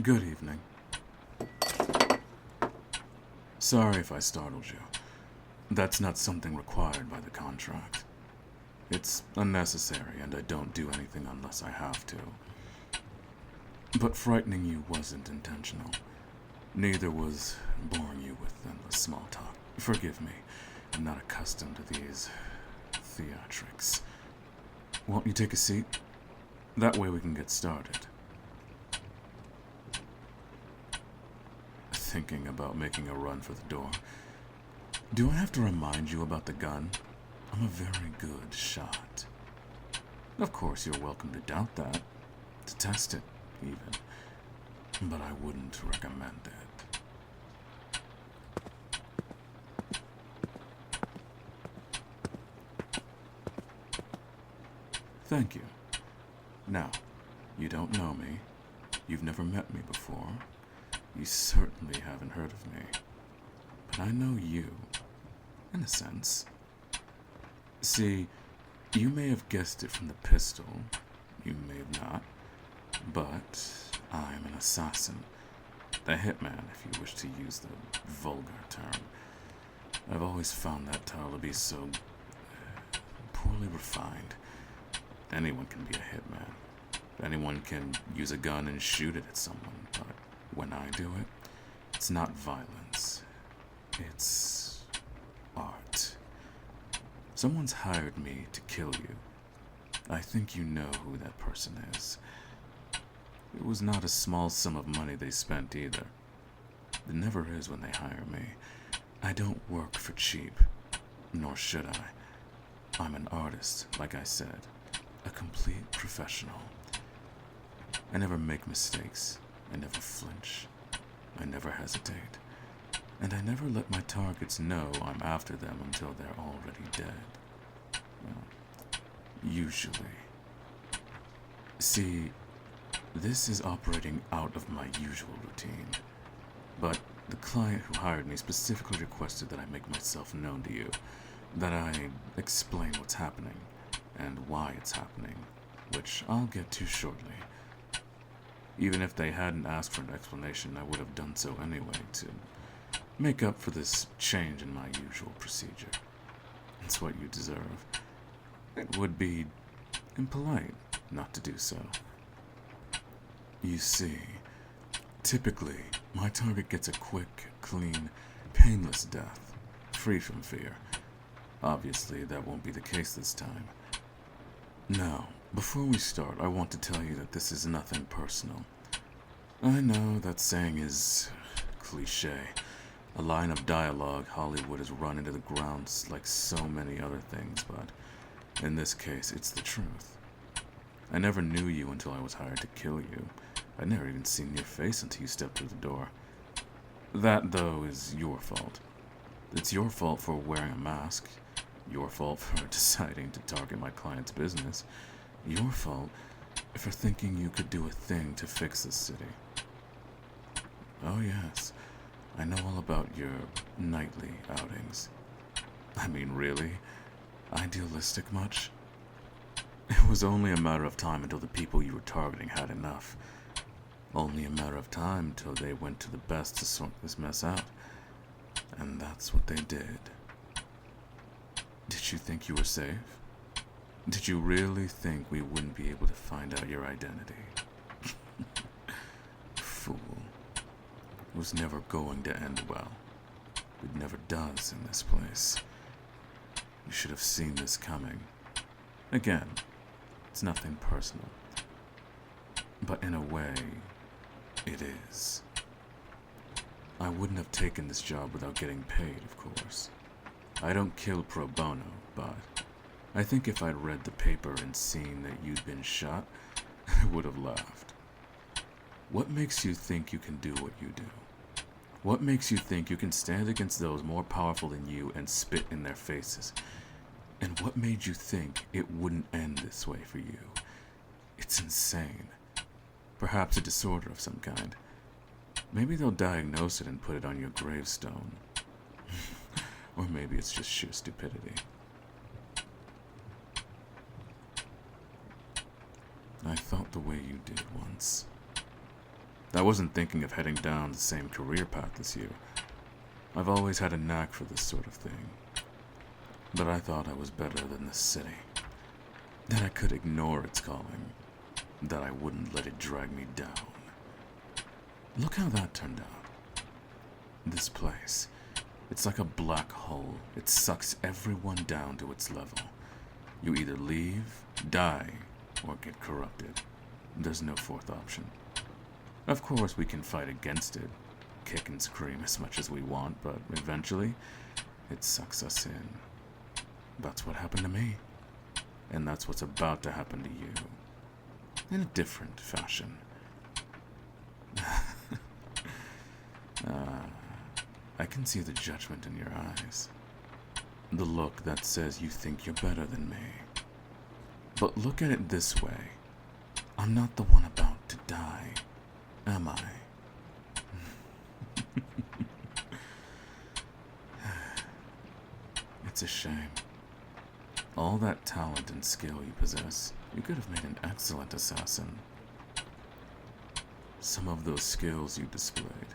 Good evening. Sorry if I startled you. That's not something required by the contract. It's unnecessary, and I don't do anything unless I have to. But frightening you wasn't intentional. Neither was boring you with endless small talk. Forgive me, I'm not accustomed to these theatrics. Won't you take a seat? That way we can get started. Thinking about making a run for the door. Do I have to remind you about the gun? I'm a very good shot. Of course, you're welcome to doubt that, to test it, even. But I wouldn't recommend it. Thank you. Now, you don't know me. You've never met me before. You certainly haven't heard of me. But I know you, in a sense. See, you may have guessed it from the pistol. You may have not. But I'm an assassin. A hitman, if you wish to use the vulgar term. I've always found that title to be so poorly refined. Anyone can be a hitman. Anyone can use a gun and shoot it at someone, but when I do it, it's not violence. It's art. Someone's hired me to kill you. I think you know who that person is. It was not a small sum of money they spent either. It never is when they hire me. I don't work for cheap, nor should I. I'm an artist, like I said, a complete professional. I never make mistakes. I never flinch. I never hesitate. And I never let my targets know I'm after them until they're already dead. Well, usually. See, this is operating out of my usual routine. But the client who hired me specifically requested that I make myself known to you, that I explain what's happening and why it's happening, which I'll get to shortly. Even if they hadn't asked for an explanation, I would have done so anyway to make up for this change in my usual procedure. It's what you deserve. It would be impolite not to do so. You see, typically, my target gets a quick, clean, painless death, free from fear. Obviously, that won't be the case this time. Now, before we start, I want to tell you that this is nothing personal. I know that saying is cliché, a line of dialogue Hollywood has run into the ground like so many other things, but in this case, it's the truth. I never knew you until I was hired to kill you. I'd never even seen your face until you stepped through the door. That, though, is your fault. It's your fault for wearing a mask. Your fault for deciding to target my client's business. Your fault for thinking you could do a thing to fix this city. Oh yes, I know all about your nightly outings. I mean, really? Idealistic much? It was only a matter of time until the people you were targeting had enough. Only a matter of time till they went to the best to sort this mess out. And that's what they did. Did you think you were safe? Did you really think we wouldn't be able to find out your identity? Fool. It was never going to end well. It never does in this place. You should have seen this coming. Again, it's nothing personal. But in a way, it is. I wouldn't have taken this job without getting paid, of course. I don't kill pro bono, but I think if I'd read the paper and seen that you'd been shot, I would have laughed. What makes you think you can do what you do? What makes you think you can stand against those more powerful than you and spit in their faces? And what made you think it wouldn't end this way for you? It's insane. Perhaps a disorder of some kind. Maybe they'll diagnose it and put it on your gravestone. Or maybe it's just sheer stupidity. I thought the way you did once. I wasn't thinking of heading down the same career path as you. I've always had a knack for this sort of thing. But I thought I was better than this city. That I could ignore its calling. That I wouldn't let it drag me down. Look how that turned out. This place, it's like a black hole. It sucks everyone down to its level. You either leave, die, or get corrupted. There's no fourth option. Of course, we can fight against it, kick and scream as much as we want, but eventually, it sucks us in. That's what happened to me. And that's what's about to happen to you. In a different fashion. I can see the judgment in your eyes. The look that says you think you're better than me. But look at it this way. I'm not the one about to die, am I? It's a shame. All that talent and skill you possess, you could have made an excellent assassin. Some of those skills you displayed,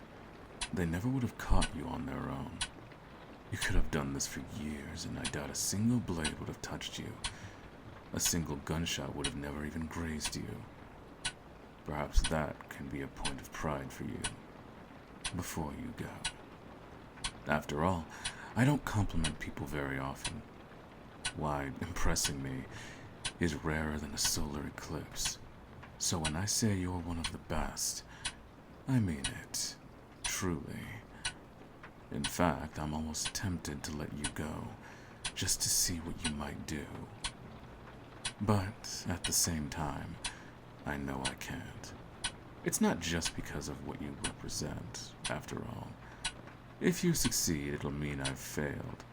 they never would have caught you on their own. You could have done this for years, and I doubt a single blade would have touched you. A single gunshot would have never even grazed you. Perhaps that can be a point of pride for you, before you go. After all, I don't compliment people very often. Why, impressing me is rarer than a solar eclipse. So when I say you're one of the best, I mean it, truly. In fact, I'm almost tempted to let you go, just to see what you might do. But at the same time, I know I can't. It's not just because of what you represent, after all. If you succeed, it'll mean I've failed.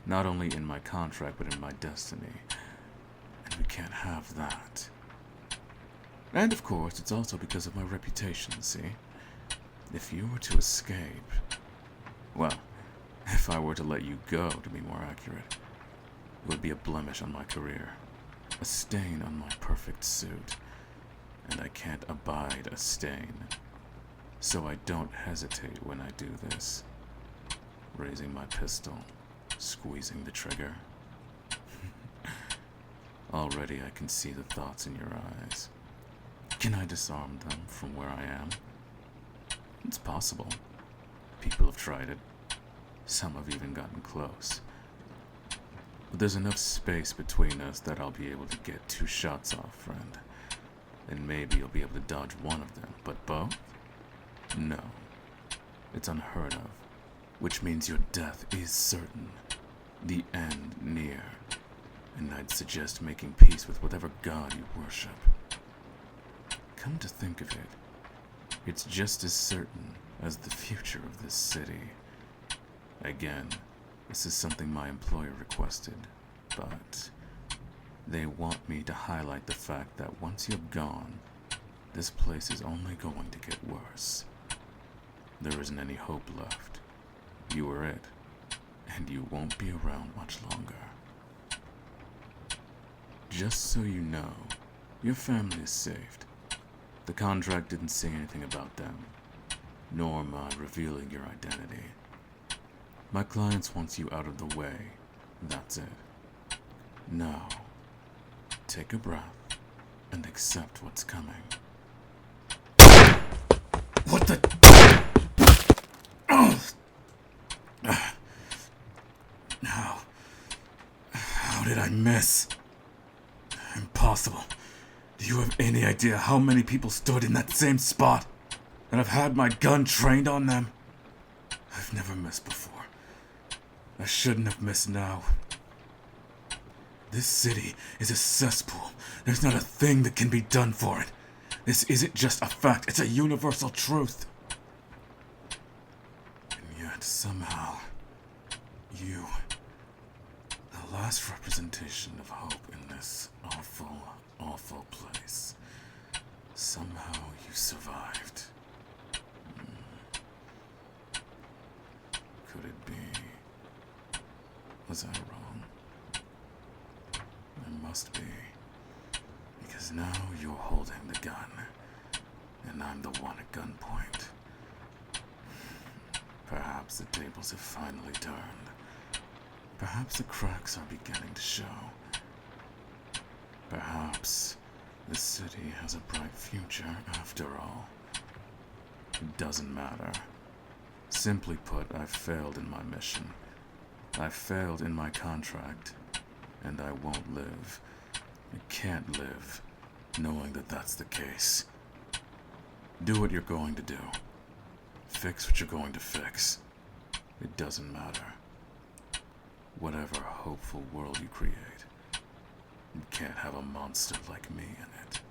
Not only in my contract, but in my destiny. And we can't have that. And of course, it's also because of my reputation, see? If you were to escape... Well, if I were to let you go, to be more accurate, it would be a blemish on my career. A stain on my perfect suit. And I can't abide a stain. So I don't hesitate when I do this. Raising my pistol. Squeezing the trigger. Already I can see the thoughts in your eyes. Can I disarm them from where I am? It's possible. People have tried it. Some have even gotten close. But there's enough space between us that I'll be able to get 2 shots off, friend. And maybe you'll be able to dodge one of them, but both? No. It's unheard of. Which means your death is certain. The end near. And I'd suggest making peace with whatever god you worship. Come to think of it, it's just as certain as the future of this city. Again, this is something my employer requested, but they want me to highlight the fact that once you're gone, this place is only going to get worse. There isn't any hope left. You are it, and you won't be around much longer. Just so you know, your family is saved. The contract didn't say anything about them, nor my revealing your identity. My clients wants you out of the way. That's it. Now, take a breath and accept what's coming. What the? How did I miss? Impossible. Do you have any idea how many people stood in that same spot? And I've had my gun trained on them? I've never missed before. I shouldn't have missed now. This city is a cesspool. There's not a thing that can be done for it. This isn't just a fact, it's a universal truth. And yet, somehow, you, the last representation of hope in this awful, awful place, somehow you survived. Could it be? Was I wrong? I must be. Because now you're holding the gun. and I'm the one at gunpoint. Perhaps the tables have finally turned. Perhaps the cracks are beginning to show. Perhaps the city has a bright future after all. It doesn't matter. Simply put, I failed in my mission. I failed in my contract, and I won't live. I can't live knowing that that's the case. Do what you're going to do. Fix what you're going to fix. It doesn't matter. Whatever hopeful world you create, you can't have a monster like me in it.